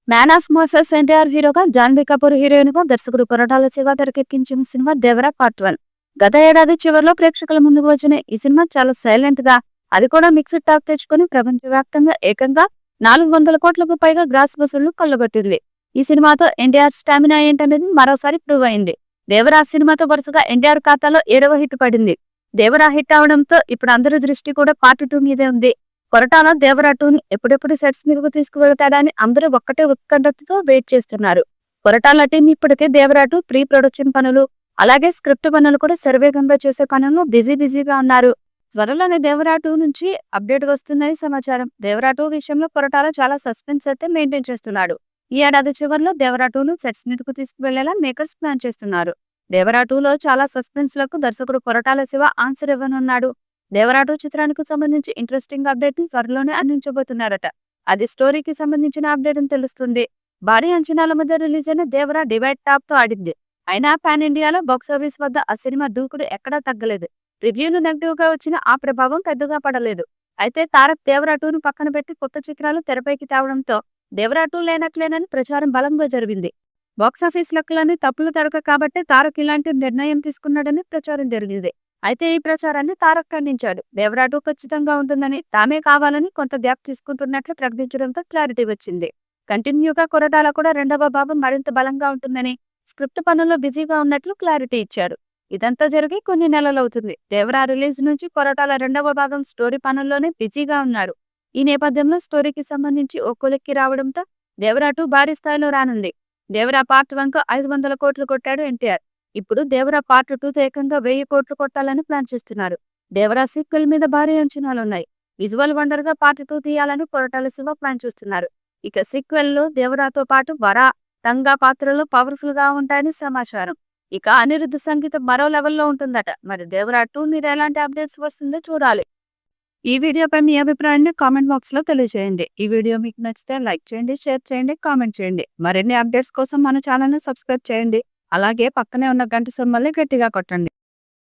Man of Moses NTR హీరోగా, Janhvi Kapoor heroine గా దర్శకుడు కొరటాల శివ తెరకెక్కించిన సినిమా దేవరా పార్ట్ 1. గత ఏడాది చివరిలో ప్రేక్షకుల ముందుకు వచ్చిన ఈ సినిమా చాలా సైలెంట్ గా, అది కూడా మిక్స్డ్ టాక్ తెచ్చుకుని ప్రపంచవ్యాప్తంగా ఏకంగా 400 కోట్లకు పైగా గ్రాస్ వసూళ్లు కొల్లగొట్టింది. ఈ సినిమాతో ఎన్టీఆర్ స్టామినా ఏంటనేది మరోసారి ప్రూవ్ అయింది. దేవరా సినిమాతో వరుసగా ఎన్టీఆర్ ఖాతాలో 7వ హిట్ పడింది. దేవరా హిట్ అవడంతో ఇప్పుడు అందరి దృష్టి కూడా పార్ట్ 2 మీదే ఉంది. కొరటాల దేవరా 2ని ఎప్పుడెప్పుడు సెట్స్ మీదకు తీసుకువెళతాడని అందరూ ఒక్కటే ఉత్కంఠతో వెయిట్ చేస్తున్నారు. కొరటాల టీం ఇప్పటికే దేవరా 2 ప్రీ ప్రొడక్షన్ పనులు, అలాగే స్క్రిప్ట్ పనులు కూడా శరవేగంగా చేసే పనుల్లో బిజీగా ఉన్నారు. త్వరలోనే దేవరా 2 నుంచి అప్డేట్ వస్తుందని సమాచారం. దేవరా 2 విషయంలో కొరటాల చాలా సస్పెన్స్ అయితే మెయింటైన్ చేస్తున్నాడు. ఈ ఏడాది చివరిలో దేవరా 2ను సెట్స్ మీదకు తీసుకువెళ్లేలా మేకర్స్ ప్లాన్ చేస్తున్నారు. దేవరా 2లో చాలా సస్పెన్స్ లకు దర్శకుడు కొరటాల శివ ఆన్సర్ ఇవ్వనున్నాడు. దేవరా 2 చిత్రానికి సంబంధించి ఇంట్రెస్టింగ్ అప్డేట్ ని త్వరలోనే అందించబోతున్నారట. అది స్టోరీకి సంబంధించిన అప్డేట్ అని తెలుస్తుంది. భారీ అంచనాల మధ్య రిలీజ్ అయిన దేవరా డివైడ్ టాప్ తో ఆడింది. అయినా పాన్ ఇండియాలో బాక్సాఫీస్ వద్ద ఆ సినిమా దూకుడు ఎక్కడా తగ్గలేదు. రివ్యూలు నెగిటివ్ గా వచ్చిన ఆ ప్రభావం పెద్దగా పడలేదు. అయితే తారక్ దేవరా 2ను పక్కన పెట్టి కొత్త చిత్రాలు తెరపైకి తేవడంతో దేవరా 2 లేనట్లేనని ప్రచారం బలంగా జరిగింది. బాక్సాఫీస్ లెక్కలన్నీ తప్పులు తడక కాబట్టే తారక్ ఇలాంటి నిర్ణయం తీసుకున్నాడని ప్రచారం జరిగింది. అయితే ఈ ప్రచారాన్ని తారక్ ఖండించాడు. దేవరా 2 ఖచ్చితంగా ఉంటుందని, తామే కావాలని కొంత గ్యాప్ తీసుకుంటున్నట్లు ప్రకటించడంతో క్లారిటీ వచ్చింది. కంటిన్యూగా కొరటాల కూడా రెండవ భాగం మరింత బలంగా ఉంటుందని, స్క్రిప్ట్ పనుల్లో బిజీగా ఉన్నట్లు క్లారిటీ ఇచ్చారు. ఇదంతా జరిగి కొన్ని నెలలవుతుంది. దేవరా రిలీజ్ నుంచి కొరటాల రెండవ భాగం స్టోరీ పనుల్లోనే బిజీగా ఉన్నారు. ఈ నేపథ్యంలో స్టోరీకి సంబంధించి ఓ కొలిక్కి రావడంతో దేవరా 2 భారీ స్థాయిలో రానుంది. దేవరా పార్ట్ 1కు 500 కోట్లు కొట్టాడు ఎన్టీఆర్. ఇప్పుడు దేవరా పార్ట్ 2తో ఏకంగా 1000 కోట్లు కొట్టాలని ప్లాన్ చేస్తున్నారు. దేవరా సీక్వెల్ మీద భారీ అంచనాలున్నాయి. విజువల్ వండర్ గా పార్ట్ 2 తీయాలని కొరటాల శివ ప్లాన్ చేస్తున్నారు. ఇక సీక్వెల్ లో దేవరాతో పాటు వరా, తంగా పాత్రలు పవర్ఫుల్ గా ఉంటాయని సమాచారం. ఇక అనిరుద్ధ్ సంగీతం మరో లెవెల్లో ఉంటుందట. మరి దేవరా 2 మీద ఎలాంటి అప్డేట్స్ వస్తుందో చూడాలి. ఈ వీడియోపై మీ అభిప్రాయాన్ని కామెంట్ బాక్స్ లో తెలియజేయండి. ఈ వీడియో మీకు నచ్చితే లైక్ చేయండి, షేర్ చేయండి, కామెంట్ చేయండి. మరిన్ని అప్డేట్స్ కోసం మన ఛానల్ ని సబ్స్క్రైబ్ చేయండి. అలాగే పక్కనే ఉన్న గంట సింబల్ని గట్టిగా కొట్టండి.